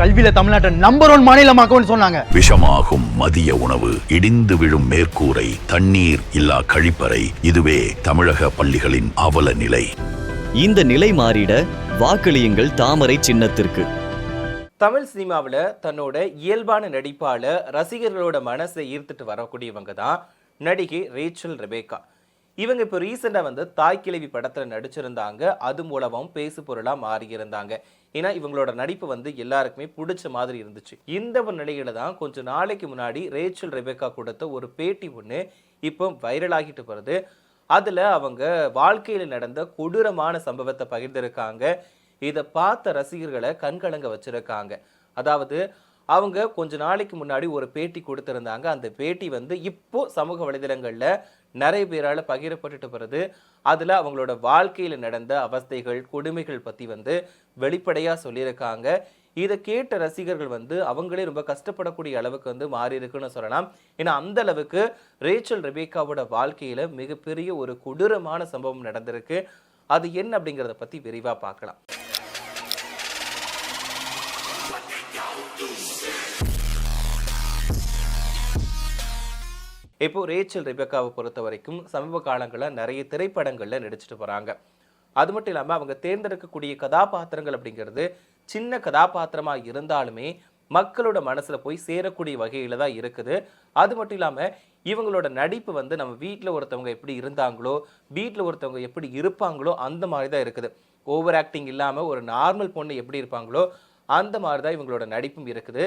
கல்வியில தமிழ்நாட்டை நம்பர் 1 மாநிலமாக்கும்னு சொன்னாங்க. விஷமாகும் மதிய உணவு, இடிந்து விழும் மேற்கூரை, தண்ணீர் இல்லா கழிப்பறை, இதுவே தமிழக பள்ளிகளின் அவல நிலை. இந்த நிலை மாறிட வாக்களியுங்கள் தாமரை சின்னத்திற்கு. தமிழ் சினிமாவில் தன்னோட இயல்பான நடிப்பால ரசிகர்களோட மனசை ஈர்த்துட்டு வரக்கூடியவங்க தான் நடிகை ரேச்சல் ரெபேக்கா. இவங்க இப்போ ரீசெண்டாக வந்து தாய் கிழவி படத்தில் நடிச்சிருந்தாங்க. அது மூலமும் பேசு பொருளாக மாறியிருந்தாங்க. ஏன்னா இவங்களோட நடிப்பு வந்து எல்லாருக்குமே பிடிச்ச மாதிரி இருந்துச்சு. இந்த ஒரு நிலையில தான் கொஞ்சம் நாளைக்கு முன்னாடி ரேச்சல் ரெபேக்கா கொடுத்த ஒரு பேட்டி ஒன்று இப்போ வைரல் ஆகிட்டு வருது. அதில் அவங்க வாழ்க்கையில் நடந்த கொடூரமான சம்பவத்தை பகிர்ந்திருக்காங்க. இதை பார்த்த ரசிகர்களை கண்கலங்க வச்சிருக்காங்க. அதாவது அவங்க கொஞ்ச நாளைக்கு முன்னாடி ஒரு பேட்டி கொடுத்திருந்தாங்க. அந்த பேட்டி வந்து இப்போ சமூக வலைதளங்கள்ல நிறைய பேரால பகிரப்பட்டுட்டு வருது. அதுல அவங்களோட வாழ்க்கையில நடந்த அவஸ்தைகள், கொடுமைகள் பத்தி வந்து வெளிப்படையா சொல்லியிருக்காங்க. இதை கேட்ட ரசிகர்கள் வந்து அவங்களே ரொம்ப கஷ்டப்படக்கூடிய அளவுக்கு வந்து மாறி இருக்குன்னு சொல்லலாம். ஏன்னா அந்த அளவுக்கு ரேச்சல் ரெபேக்காவோட வாழ்க்கையில மிகப்பெரிய ஒரு கொடூரமான சம்பவம் நடந்திருக்கு. அது என்ன அப்படிங்கிறத பத்தி விரிவா பார்க்கலாம். இப்போ ரேச்சல் ரெபேக்காவை பொறுத்த வரைக்கும் சமீப காலங்களில் நிறைய திரைப்படங்களில் நடிச்சிட்டு போகிறாங்க. அது மட்டும் இல்லாமல் அவங்க தேர்ந்தெடுக்கக்கூடிய கதாபாத்திரங்கள் அப்படிங்கிறது சின்ன கதாபாத்திரமாக இருந்தாலுமே மக்களோட மனசில் போய் சேரக்கூடிய வகையில் தான் இருக்குது. அது மட்டும் இல்லாமல் இவங்களோட நடிப்பு வந்து நம்ம வீட்டில் ஒருத்தவங்க எப்படி இருந்தாங்களோ, வீட்டில் ஒருத்தவங்க எப்படி இருப்பாங்களோ அந்த மாதிரி தான் இருக்குது. ஓவர் ஆக்டிங் இல்லாமல் ஒரு நார்மல் பொண்ணு எப்படி இருப்பாங்களோ அந்த மாதிரி தான் இவங்களோட நடிப்பும் இருக்குது.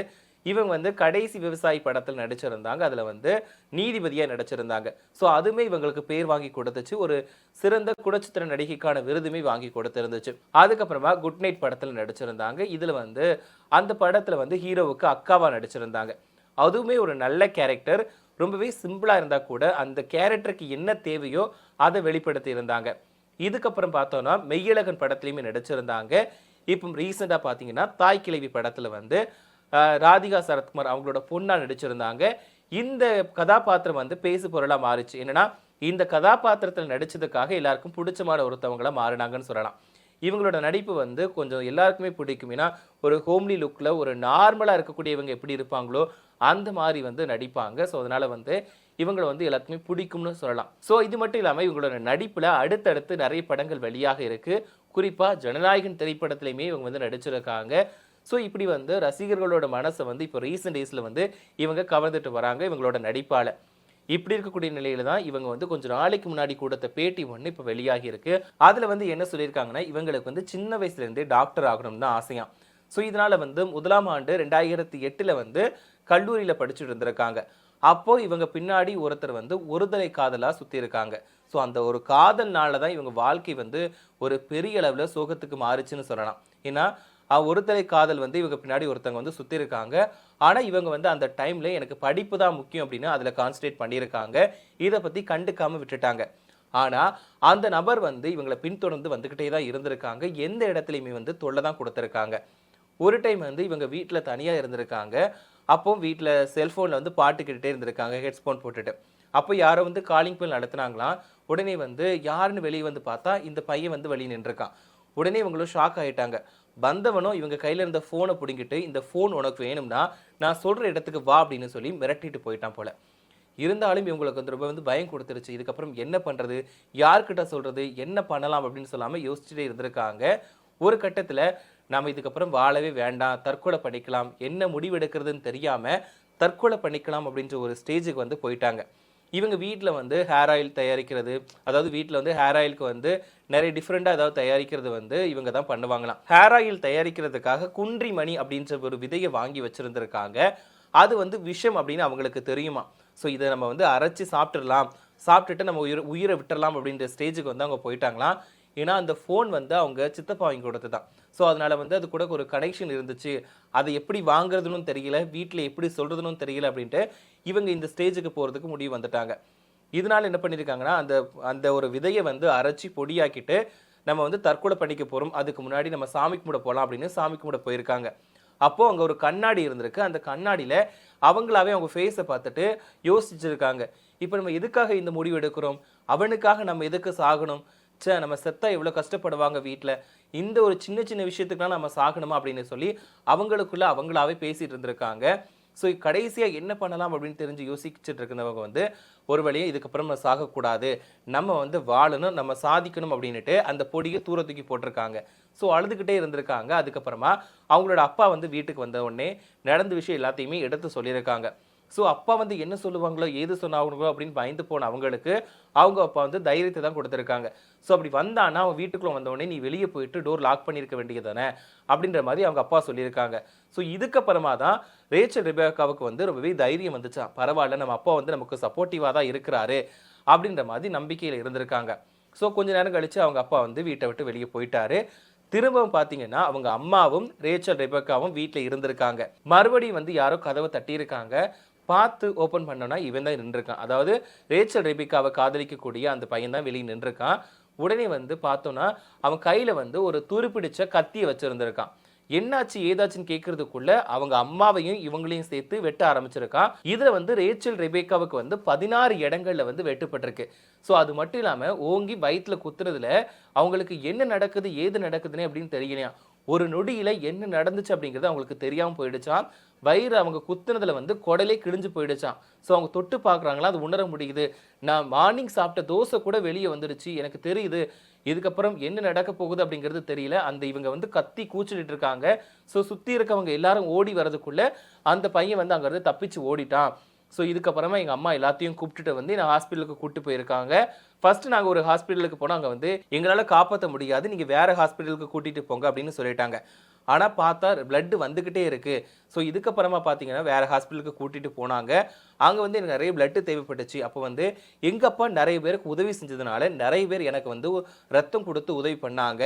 இவங்க வந்து கடைசி விவசாயி படத்தில் நடிச்சிருந்தாங்க. அதில் வந்து நீதிபதியாக நடிச்சிருந்தாங்க. ஸோ அதுவுமே இவங்களுக்கு பேர் வாங்கி கொடுத்துச்சு. ஒரு சிறந்த குணச்சித்திர நடிகைக்கான விருதுமே வாங்கி கொடுத்துருந்துச்சு. அதுக்கப்புறமா குட் நைட் படத்தில் நடிச்சிருந்தாங்க. இதில் வந்து அந்த படத்தில் வந்து ஹீரோவுக்கு அக்காவாக நடிச்சிருந்தாங்க. அதுவுமே ஒரு நல்ல கேரக்டர். ரொம்பவே சிம்பிளாக இருந்தால் கூட அந்த கேரக்டருக்கு என்ன தேவையோ அதை வெளிப்படுத்தி இருந்தாங்க. இதுக்கப்புறம் பார்த்தோன்னா மெய்யழகன் படத்துலையுமே நடிச்சிருந்தாங்க. இப்போ ரீசெண்டாக பார்த்தீங்கன்னா தாய் கிழவி படத்தில் வந்து ராதிகா சரத்குமார் அவங்களோட பொண்ணா நடிச்சிருந்தாங்க. இந்த கதாபாத்திரம் வந்து பேசு பொருளாக மாறிச்சு. என்னன்னா இந்த கதாபாத்திரத்தில் நடிச்சதுக்காக எல்லாருக்கும் பிடிச்சமான ஒருத்தவங்களா மாறினாங்கன்னு சொல்லலாம். இவங்களோட நடிப்பு வந்து கொஞ்சம் எல்லாருக்குமே பிடிக்கும். ஏன்னா ஒரு ஹோம்லி லுக்கில் ஒரு நார்மலாக இருக்கக்கூடியவங்க எப்படி இருப்பாங்களோ அந்த மாதிரி வந்து நடிப்பாங்க. ஸோ அதனால வந்து இவங்களை வந்து எல்லாருக்குமே பிடிக்கும்னு சொல்லலாம். ஸோ இது மட்டும் இல்லாமல் இவங்களோட நடிப்பில் அடுத்தடுத்து நிறைய படங்கள் வெளியாக இருக்கு. குறிப்பாக ஜனநாயகன் திரைப்படத்திலையுமே இவங்க வந்து நடிச்சிருக்காங்க. ஸோ இப்படி வந்து ரசிகர்களோட மனசை வந்து இப்போ ரீசெண்ட் டேஸில் வந்து இவங்க கவர்ந்துட்டு வராங்க இவங்களோட நடிப்பால். இப்படி இருக்கக்கூடிய நிலையில தான் இவங்க வந்து கொஞ்சம் நாளைக்கு முன்னாடி கொடுத்த பேட்டி ஒன்று இப்போ வெளியாகி இருக்கு. அதில் வந்து என்ன சொல்லியிருக்காங்கன்னா இவங்களுக்கு வந்து சின்ன வயசுலேருந்தே டாக்டர் ஆகணும்னு தான் ஆசையாம். ஸோ இதனால் வந்து முதலாம் ஆண்டு 2008 வந்து கல்லூரியில் படிச்சுட்டு இருந்திருக்காங்க. அப்போது இவங்க பின்னாடி ஒருத்தர் வந்து ஒருதலை காதலாக சுற்றி இருக்காங்க. ஸோ அந்த ஒரு காதல்னால தான் இவங்க வாழ்க்கை வந்து ஒரு பெரிய அளவில் சோகத்துக்கு மாறுச்சுன்னு சொல்லலாம். ஏன்னா ஒருதலை காதல் வந்து இவங்க பின்னாடி ஒருத்தவங்க வந்து சுற்றி இருக்காங்க. ஆனால் இவங்க வந்து அந்த டைமில் எனக்கு படிப்பு தான் முக்கியம் அப்படின்னு அதில் கான்சன்ட்ரேட் பண்ணியிருக்காங்க. இதை பற்றி கண்டுக்காமல் விட்டுட்டாங்க. ஆனால் அந்த நபர் வந்து இவங்களை பின்தொடர்ந்து வந்துக்கிட்டே தான் இருந்திருக்காங்க. எந்த இடத்துலையுமே வந்து தொல்லை தான் கொடுத்துருக்காங்க. ஒரு டைம் வந்து இவங்க வீட்டில் தனியாக இருந்திருக்காங்க. அப்போ வீட்டில் செல்ஃபோனில் வந்து பாட்டு கேட்டுகிட்டே இருந்திருக்காங்க ஹெட்ஸ்போன் போட்டுட்டு. அப்போ யாரோ வந்து காலிங் பெல் நடத்துனாங்களாம். உடனே வந்து யாருன்னு வெளியே வந்து பார்த்தா இந்த பையன் வந்து வெளியே நின்றுருக்கான். உடனே இவங்களும் ஷாக் ஆகிட்டாங்க. வந்தவனும் இவங்க கையில் இருந்த ஃபோனை பிடிங்கிட்டு இந்த ஃபோன் உனக்கு வேணும்னா நான் சொல்கிற இடத்துக்கு வா அப்படின்னு சொல்லி மிரட்டிட்டு போயிட்டான் போல. இருந்தாலும் இவங்களுக்கு வந்து ரொம்ப வந்து பயம் கொடுத்துருச்சு. இதுக்கப்புறம் என்ன பண்ணுறது, யார்கிட்ட சொல்கிறது, என்ன பண்ணலாம் அப்படின்னு சொல்லாமல் யோசிச்சுட்டே இருந்திருக்காங்க. ஒரு கட்டத்தில் நம்ம இதுக்கப்புறம் வாழவே வேண்டாம், தற்கொலை பண்ணிக்கலாம், என்ன முடிவு எடுக்கிறதுன்னு தெரியாமல் தற்கொலை பண்ணிக்கலாம் அப்படின்ற ஒரு ஸ்டேஜுக்கு வந்து போயிட்டாங்க. இவங்க வீட்டில் வந்து ஹேர் ஆயில் தயாரிக்கிறது, அதாவது வீட்டில் வந்து ஹேர் ஆயிலுக்கு வந்து நிறைய டிஃப்ரெண்ட்டாக ஏதாவது தயாரிக்கிறது வந்து இவங்க தான் பண்ணுவாங்களாம். ஹேர் ஆயில் தயாரிக்கிறதுக்காக குன்றி மணி அப்படின்ற ஒரு விதையை வாங்கி வச்சுருந்துருக்காங்க. அது வந்து விஷம் அப்படின்னு அவங்களுக்கு தெரியுமா. ஸோ இதை நம்ம வந்து அரைச்சி சாப்பிட்டுடலாம், சாப்பிட்டுட்டு நம்ம உயிரை விட்டுடலாம் அப்படின்ற ஸ்டேஜுக்கு வந்து அவங்க போயிட்டாங்களாம். ஏன்னா அந்த ஃபோன் வந்து அவங்க சித்தப்பா வாங்கி கொடுத்து தான். ஸோ அதனால் வந்து அது கூட ஒரு கனெக்ஷன் இருந்துச்சு. அதை எப்படி வாங்குறதுன்னு தெரியல, வீட்டில் எப்படி சொல்கிறதுன்னு தெரியல அப்படின்ட்டு இவங்க இந்த ஸ்டேஜுக்கு போகிறதுக்கு முடிவு வந்துட்டாங்க. இதனால் என்ன பண்ணியிருக்காங்கன்னா அந்த ஒரு விதையை வந்து அரைச்சி பொடியாக்கிட்டு நம்ம வந்து தற்கொலை பண்ணிக்க போகிறோம், அதுக்கு முன்னாடி நம்ம சாமி கும்பிட போகலாம் அப்படின்னு சாமி கும்பிட போயிருக்காங்க. அப்போது அங்கே ஒரு கண்ணாடி இருந்திருக்கு. அந்த கண்ணாடியில் அவங்களாவே அவங்க ஃபேஸை பார்த்துட்டு யோசிச்சிருக்காங்க, இப்போ நம்ம எதுக்காக இந்த முடிவு எடுக்கிறோம், அவனுக்காக நம்ம எதுக்கு சாகணும், சே நம்ம செத்தா எவ்வளோ கஷ்டப்படுவாங்க வீட்டில், இந்த ஒரு சின்ன சின்ன விஷயத்துக்குலாம் நம்ம சாகணுமா அப்படின்னு சொல்லி அவங்களுக்குள்ள அவங்களாவே பேசிட்டு இருந்திருக்காங்க. ஸோ கடைசியாக என்ன பண்ணலாம் அப்படின்னு தெரிஞ்சு யோசிச்சுட்டு இருக்கிறவங்க வந்து ஒரு வழியை இதுக்கப்புறம் நம்ம சாகக்கூடாது, நம்ம வந்து வாழணும், நம்ம சாதிக்கணும் அப்படின்னுட்டு அந்த பொடியை தூர தூக்கி போட்டிருக்காங்க. ஸோ அழுதுகிட்டே இருந்திருக்காங்க. அதுக்கப்புறமா அவங்களோட அப்பா வந்து வீட்டுக்கு வந்த உடனே நடந்த விஷயம் எல்லாத்தையுமே எடுத்து சொல்லியிருக்காங்க. ஸோ அப்பா வந்து என்ன சொல்லுவாங்களோ ஏது சொன்னாங்களோ அப்படின்னு பயந்து போன அவங்களுக்கு அவங்க அப்பா வந்து தைரியத்தை தான் கொடுத்துருக்காங்க. ஸோ அப்படி வந்தானா அவன் வீட்டுக்குள்ளே வந்தவொடனே நீ வெளியே போயிட்டு டோர் லாக் பண்ணியிருக்க வேண்டியது தானே அப்படின்ற மாதிரி அவங்க அப்பா சொல்லியிருக்காங்க. ஸோ இதுக்கப்புறமா தான் ரேச்சல் ரெபேக்காவுக்கு வந்து ரொம்பவே தைரியம் வந்துச்சான். பரவாயில்ல, நம்ம அப்பா வந்து நமக்கு சப்போர்ட்டிவாக தான் இருக்கிறாரு அப்படின்ற மாதிரி நம்பிக்கையில் இருந்திருக்காங்க. ஸோ கொஞ்ச நேரம் கழிச்சு அவங்க அப்பா வந்து வீட்டை விட்டு வெளியே போயிட்டாரு. திரும்பவும் பார்த்தீங்கன்னா அவங்க அம்மாவும் ரேச்சல் ரெபேக்காவும் வீட்டில் இருந்திருக்காங்க. மறுபடியும் வந்து யாரோ கதவை தட்டியிருக்காங்க. பார்த்து ஓப்பன் பண்ணோன்னா இவன் தான் நின்றுருக்கான். அதாவது ரேச்சல் ரெபேக்காவை காதலிக்கக்கூடிய அந்த பையன் தான் வெளியே நின்றுருக்கான். உடனே வந்து பார்த்தோன்னா அவன் கையில் வந்து ஒரு துருப்பிடிச்ச கத்தியை வச்சுருந்துருக்கான். என்னாச்சு ஏதாச்சுன்னு கேட்கறதுக்குள்ள அவங்க அம்மாவையும் இவங்களையும் சேர்த்து வெட்ட ஆரம்பிச்சிருக்கான். இதில் வந்து ரேச்சல் ரெபேக்காவுக்கு வந்து 16 இடங்கள்ல வந்து வெட்டுப்பட்டிருக்கு. ஸோ அது மட்டும் இல்லாமல் ஓங்கி வயிற்றுல குத்துறதுல அவங்களுக்கு என்ன நடக்குது ஏது நடக்குதுன்னு அப்படின்னு தெரியலையா. ஒரு நொடியில என்ன நடந்துச்சு அப்படிங்கிறது அவங்களுக்கு தெரியாமல் போயிடுச்சான். வயிறு அவங்க குத்துனதுல வந்து குடலே கிழிஞ்சு போயிடுச்சான். ஸோ அவங்க தொட்டு பார்க்குறாங்களா, அது உணர முடியுது. நான் மார்னிங் சாப்பிட்ட தோசை கூட வெளியே வந்துடுச்சு, எனக்கு தெரியுது. இதுக்கப்புறம் என்ன நடக்க போகுது அப்படிங்கிறது தெரியல. அந்த இவங்க வந்து கத்தி கூச்சிட்டு இருக்காங்க. ஸோ சுற்றி இருக்கவங்க எல்லாரும் ஓடி வரதுக்குள்ள அந்த பையன் வந்து அங்கேருந்து தப்பிச்சு ஓடிட்டான். ஸோ இதுக்கப்புறமா எங்கள் அம்மா எல்லாத்தையும் கூப்பிட்டுட்டு வந்து நான் ஹாஸ்பிட்டலுக்கு கூப்பிட்டு போயிருக்காங்க. ஃபர்ஸ்ட் நாங்கள் ஒரு ஹாஸ்பிட்டலுக்கு போனோம். அங்கே வந்து எங்களால் காப்பாற்ற முடியாது, நீங்கள் வேறு ஹாஸ்பிட்டலுக்கு கூட்டிகிட்டு போங்க அப்படின்னு சொல்லிட்டாங்க. ஆனால் பார்த்தா பிளட்டு வந்துக்கிட்டே இருக்குது. ஸோ இதுக்கப்புறமா பார்த்தீங்கன்னா வேறு ஹாஸ்பிட்டலுக்கு கூட்டிகிட்டு போனாங்க. அங்கே வந்து எனக்கு நிறைய பிளட்டு தேவைப்பட்டுச்சு. அப்போ வந்து எங்கள் அப்பா நிறைய பேருக்கு உதவி செஞ்சதுனால நிறைய பேர் எனக்கு வந்து ரத்தம் கொடுத்து உதவி பண்ணாங்க.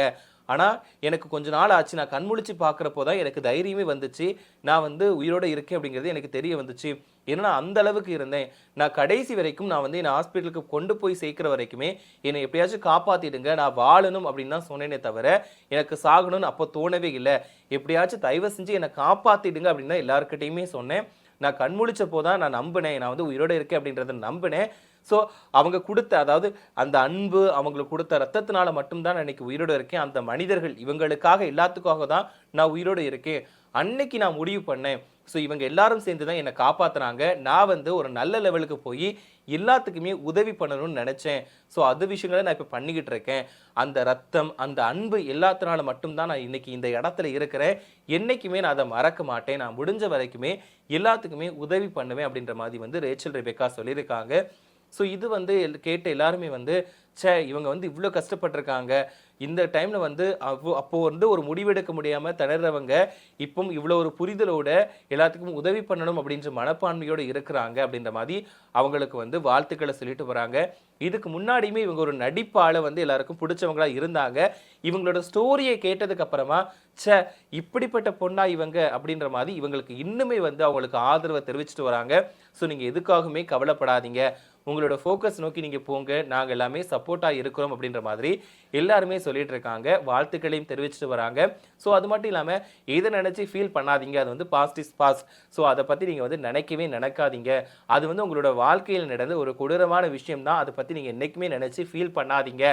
ஆனால் எனக்கு கொஞ்ச நாள் ஆச்சு, நான் கண்முழிச்சு பார்க்குறப்போ தான் எனக்கு தைரியமே வந்துச்சு. நான் வந்து உயிரோடு இருக்கேன் அப்படிங்கிறது எனக்கு தெரிய வந்துச்சு. ஏன்னா நான் அந்த அளவுக்கு இருந்தேன். நான் கடைசி வரைக்கும் நான் வந்து என்னை ஹாஸ்பிட்டலுக்கு கொண்டு போய் சேர்க்குற வரைக்குமே என்னை எப்படியாச்சும் காப்பாற்றிடுங்க, நான் வாழணும் அப்படின்னு தான் சொன்னேனே தவிர எனக்கு சாகணும்னு அப்போ தோணவே இல்லை. எப்படியாச்சும் தயவு செஞ்சு என்னை காப்பாற்றிடுங்க அப்படின்னு தான் எல்லாருக்கிட்டையுமே சொன்னேன். நான் கண்முழிச்சப்போ தான் நான் நம்பினேன், நான் வந்து உயிரோடு இருக்கேன் அப்படின்றத நம்பினேன். ஸோ அவங்க கொடுத்த அதாவது அந்த அன்பு, அவங்களுக்கு கொடுத்த ரத்தத்தினால மட்டும்தான் நான் இன்னைக்கு உயிரோடு இருக்கேன். அந்த மனிதர்கள் இவங்களுக்காக எல்லாத்துக்காக தான் நான் உயிரோடு இருக்கேன். அன்னைக்கு நான் முடிவு பண்ணேன். ஸோ இவங்க எல்லாரும் சேர்ந்து தான் என்னை காப்பாற்றுனாங்க. நான் வந்து ஒரு நல்ல லெவலுக்கு போய் எல்லாத்துக்குமே உதவி பண்ணணும்னு நினச்சேன். ஸோ அது விஷயங்களை நான் இப்போ பண்ணிக்கிட்டு இருக்கேன். அந்த ரத்தம், அந்த அன்பு எல்லாத்தினால மட்டும்தான் நான் இன்னைக்கு இந்த இடத்துல இருக்கிறேன். என்றைக்குமே நான் அதை மறக்க மாட்டேன். நான் முடிஞ்ச வரைக்குமே எல்லாத்துக்குமே உதவி பண்ணுவேன் அப்படின்ற மாதிரி வந்து ரேச்சல் ரெபேக்கா சொல்லியிருக்காங்க. ஸோ இது வந்து கேட்ட எல்லாருமே வந்து சே இவங்க வந்து இவ்வளோ கஷ்டப்பட்டிருக்காங்க, இந்த டைமில் வந்து அப்போ வந்து ஒரு முடிவெடுக்க முடியாமல் திணறவங்க இப்போ இவ்வளோ ஒரு புரிதலோட எல்லாத்துக்கும் உதவி பண்ணணும் அப்படின்ற மனப்பான்மையோடு இருக்கிறாங்க அப்படின்ற மாதிரி அவங்களுக்கு வந்து வாழ்த்துக்களை சொல்லிட்டு வராங்க. இதுக்கு முன்னாடியுமே இவங்க ஒரு நடிப்பால் வந்து எல்லாருக்கும் பிடிச்சவங்களா இருந்தாங்க. இவங்களோட ஸ்டோரியை கேட்டதுக்கு அப்புறமா சே இப்படிப்பட்ட பொண்ணா இவங்க அப்படின்ற மாதிரி இவங்களுக்கு இன்னுமே வந்து அவங்களுக்கு ஆதரவை தெரிவிச்சுட்டு வராங்க. ஸோ நீங்கள் எதுக்காகவுமே கவலைப்படாதீங்க, உங்களோட ஃபோக்கஸ் நோக்கி நீங்கள் போங்க, நாங்கள் எல்லாமே சப்போர்ட்டாக இருக்கிறோம் அப்படின்ற மாதிரி எல்லாருமே சொல்லிட்டு இருக்காங்க. வாழ்த்துக்களையும் தெரிவிச்சுட்டு வராங்க. ஸோ அது மட்டும் இல்லாமல் எதை நினச்சி ஃபீல் பண்ணாதீங்க, அது வந்து பாஸ்ட் இஸ் பாஸ்ட். ஸோ அதை பற்றி நீங்கள் வந்து நினைக்காதீங்க. அது வந்து உங்களோட வாழ்க்கையில் நடந்த ஒரு கொடூரமான விஷயம் தான், அதை பற்றி நீங்கள் என்றைக்குமே நினச்சி ஃபீல் பண்ணாதீங்க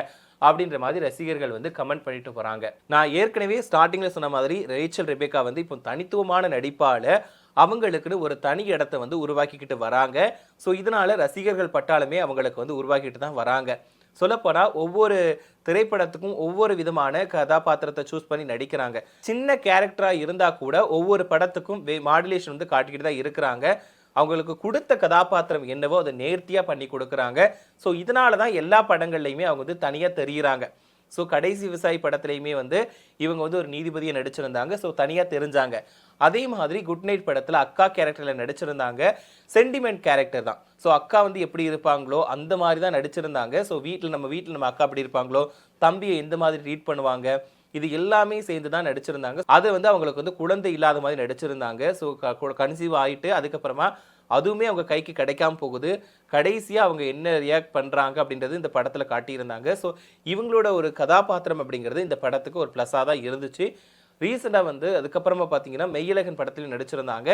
அப்படின்ற மாதிரி ரசிகர்கள் வந்து கமெண்ட் பண்ணிட்டு போகிறாங்க. நான் ஏற்கனவே ஸ்டார்டிங்கில் சொன்ன மாதிரி ரேச்சல் ரெபேக்கா வந்து இப்போ தனித்துவமான நடிப்பால் அவங்களுக்குன்னு ஒரு தனி இடத்தை வந்து உருவாக்கிக்கிட்டு வராங்க. ஸோ இதனால ரசிகர்கள் பட்டாலுமே அவங்களுக்கு வந்து உருவாக்கிட்டு தான் வராங்க. சொல்லப்போனால் ஒவ்வொரு திரைப்படத்துக்கும் ஒவ்வொரு விதமான கதாபாத்திரத்தை சூஸ் பண்ணி நடிக்கிறாங்க. சின்ன கேரக்டராக இருந்தால் கூட ஒவ்வொரு படத்துக்கும் மாடுலேஷன் வந்து காட்டிக்கிட்டு தான் இருக்கிறாங்க. அவங்களுக்கு கொடுத்த கதாபாத்திரம் என்னவோ அதை நேர்த்தியாக பண்ணி கொடுக்குறாங்க. ஸோ இதனால தான் எல்லா படங்கள்லையுமே அவங்க வந்து தனியாக தெரிகிறாங்க. ஸோ கடைசி விவசாயி படத்துலையுமே வந்து இவங்க வந்து ஒரு நீதிபதியை நடிச்சிருந்தாங்க. ஸோ தனியாக தெரிஞ்சாங்க. அதே மாதிரி குட் நைட் படத்தில் அக்கா கேரக்டரில் நடிச்சிருந்தாங்க. சென்டிமெண்ட் கேரக்டர் தான். ஸோ அக்கா வந்து எப்படி இருப்பாங்களோ அந்த மாதிரி தான் நடிச்சிருந்தாங்க. ஸோ நம்ம வீட்டில் நம்ம அக்கா எப்படி இருப்பாங்களோ, தம்பியை எந்த மாதிரி ட்ரீட் பண்ணுவாங்க, இது எல்லாமே சேர்ந்து தான் நடிச்சிருந்தாங்க. அது வந்து அவங்களுக்கு வந்து குழந்தை இல்லாத மாதிரி நடிச்சிருந்தாங்க. ஸோ கன்சீவ் ஆகிட்டு அதுக்கப்புறமா அதுவுமே அவங்க கைக்கு கிடைக்காம போகுது. கடைசியாக அவங்க என்ன ரியாக்ட் பண்ணுறாங்க அப்படின்றது இந்த படத்தில் காட்டியிருந்தாங்க. ஸோ இவங்களோட ஒரு கதாபாத்திரம் அப்படிங்கிறது இந்த படத்துக்கு ஒரு ப்ளஸ்ஸாக தான் இருந்துச்சு. ரீசெண்டாக வந்து அதுக்கப்புறமா பார்த்தீங்கன்னா மெய்யழகன் படத்தில் நடிச்சிருந்தாங்க.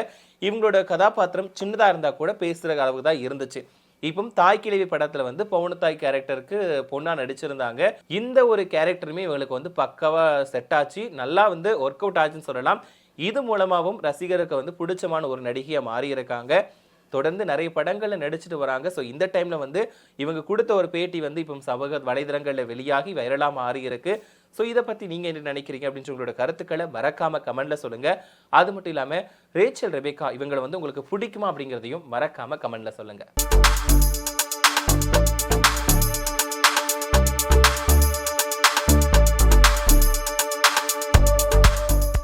இவங்களோட கதாபாத்திரம் சின்னதாக இருந்தால் கூட பேசுகிற அளவுக்கு தான் இருந்துச்சு. இப்போ தாய் கிழவி படத்துல வந்து பவுனத்தாய் கேரக்டருக்கு பொண்ணா நடிச்சிருந்தாங்க. இந்த ஒரு கேரக்டருமே இவங்களுக்கு வந்து பக்காவா செட் ஆச்சு, நல்லா வந்து ஒர்க் அவுட் ஆச்சுன்னு சொல்லலாம். இது மூலமாகவும் ரசிகருக்கு வந்து பிடிச்சமான ஒரு நடிகையா மாறி இருக்காங்க. தொடர்ந்து நிறைய படங்கள்ல நடிச்சிட்டு வராங்க. ஸோ இந்த டைம்ல வந்து இவங்க கொடுத்த ஒரு பேட்டி வந்து இப்போ சமூக வலைதளங்கள்ல வெளியாகி வைரலா மாறி இருக்கு. ஸோ இதை பத்தி நீங்க என்ன நினைக்கிறீங்க அப்படின்னு உங்களோட கருத்துக்களை மறக்காம கமெண்ட்ல சொல்லுங்க. அது மட்டும் இல்லாம ரேச்சல் ரெபேக்கா இவங்களை வந்து உங்களுக்கு பிடிக்குமா அப்படிங்கிறதையும் மறக்காம கமெண்ட்ல சொல்லுங்க.